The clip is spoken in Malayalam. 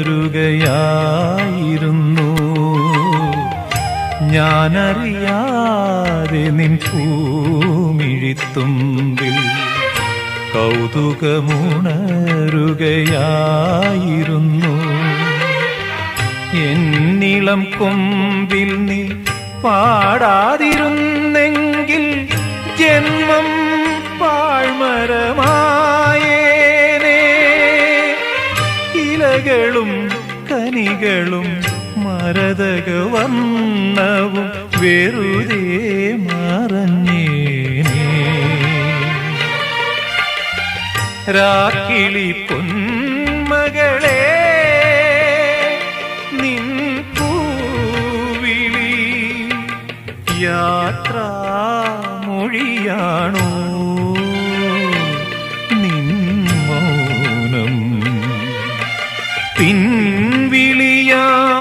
ഉണരുകയായിരുന്നു. ഞാനറിയാതെ നിൻ പൂമിഴിത്തുമ്പിൽ കൗതുകമുണരുകയായിരുന്നു. എന്നിളം കൊമ്പിൽ നീ പാടാതിരുന്നെങ്കിൽ ജന്മം പാഴ്മരമായേനേ. ഇലകളും കനികളും മരതകവർണ്ണവും വെറുതെ മറഞ്ഞേനേ. രാക്കിളി പൊന്മകളെ നിൻ പൂവിളി യാത്രാമൊഴിയാണോ? നിൻ മൗനം പിൻവിളിയാ